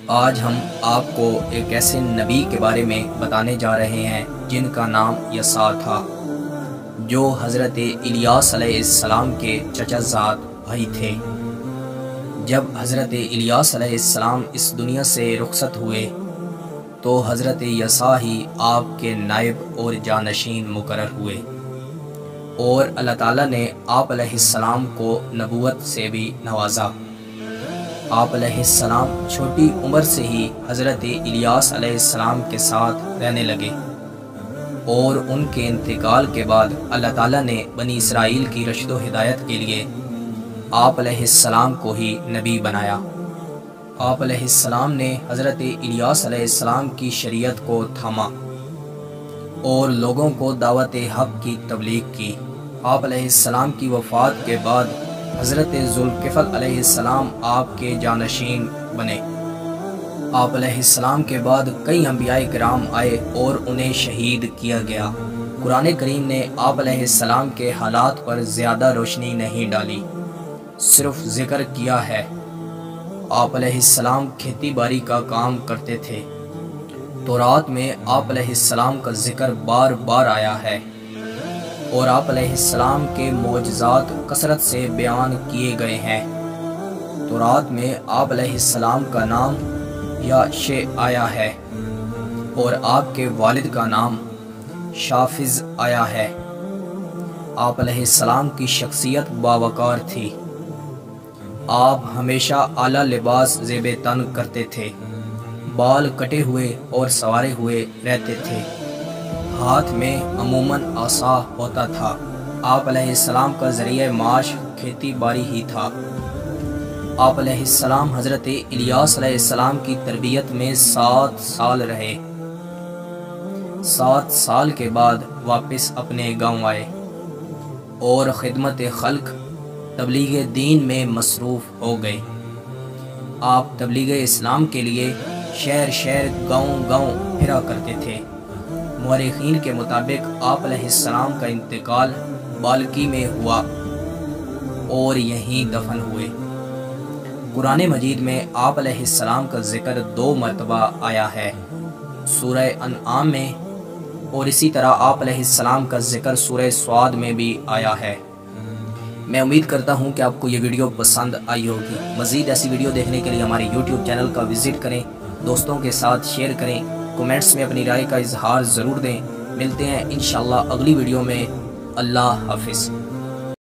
آج ہم آپ کو ایک ایسے نبی کے بارے میں بتانے جا رہے ہیں جن کا نام یسع تھا، جو حضرت الیاس علیہ السلام کے چچا زاد بھائی تھے۔ جب حضرت الیاس علیہ السلام اس دنیا سے رخصت ہوئے تو حضرت یسع ہی آپ کے نائب اور جانشین مقرر ہوئے، اور اللہ تعالیٰ نے آپ علیہ السلام کو نبوت سے بھی نوازا۔ آپ علیہ السلام چھوٹی عمر سے ہی حضرت الیاس علیہ السلام کے ساتھ رہنے لگے، اور ان کے انتقال کے بعد اللہ تعالیٰ نے بنی اسرائیل کی رشد و ہدایت کے لیے آپ علیہ السلام کو ہی نبی بنایا۔ آپ علیہ السلام نے حضرت الیاس علیہ السلام کی شریعت کو تھاما اور لوگوں کو دعوت حق کی تبلیغ کی۔ آپ علیہ السلام کی وفات کے بعد حضرت ذوالکفل علیہ السلام آپ کے جانشین بنے۔ آپ علیہ السلام کے بعد کئی انبیاء کرام آئے اور انہیں شہید کیا گیا۔ قرآن کریم نے آپ علیہ السلام کے حالات پر زیادہ روشنی نہیں ڈالی، صرف ذکر کیا ہے۔ آپ علیہ السلام کھیتی باڑی کا کام کرتے تھے۔ تورات میں آپ علیہ السلام کا ذکر بار بار آیا ہے، اور آپ علیہ السلام کے معجزات کثرت سے بیان کیے گئے ہیں۔ تورات میں آپ علیہ السلام کا نام یاشع آیا ہے، اور آپ کے والد کا نام شافز آیا ہے۔ آپ علیہ السلام کی شخصیت باوقار تھی۔ آپ ہمیشہ اعلیٰ لباس زیب تن کرتے تھے، بال کٹے ہوئے اور سنوارے ہوئے رہتے تھے۔ ہاتھ میں عموماً عصا ہوتا تھا۔ آپ علیہ السلام کا ذریعہ معاش کھیتی باڑی ہی تھا۔ آپ علیہ السلام حضرت الیاس علیہ السلام کی تربیت میں 7 سال رہے۔ 7 سال کے بعد واپس اپنے گاؤں آئے اور خدمت خلق تبلیغ دین میں مصروف ہو گئے۔ آپ تبلیغ اسلام کے لیے شہر شہر گاؤں گاؤں پھرا کرتے تھے۔ مورخین کے مطابق آپ علیہ السلام کا انتقال بالکی میں ہوا اور یہیں دفن ہوئے۔ قرآن مجید میں آپ علیہ السلام کا ذکر 2 مرتبہ آیا ہے، سورہ انعام میں، اور اسی طرح آپ علیہ السلام کا ذکر سورہ صاد میں بھی آیا ہے۔ میں امید کرتا ہوں کہ آپ کو یہ ویڈیو پسند آئی ہوگی۔ مزید ایسی ویڈیو دیکھنے کے لیے ہمارے یوٹیوب چینل کا وزٹ کریں، دوستوں کے ساتھ شیئر کریں، کومنٹس میں اپنی رائے کا اظہار ضرور دیں۔ ملتے ہیں انشاءاللہ اگلی ویڈیو میں۔ اللہ حافظ۔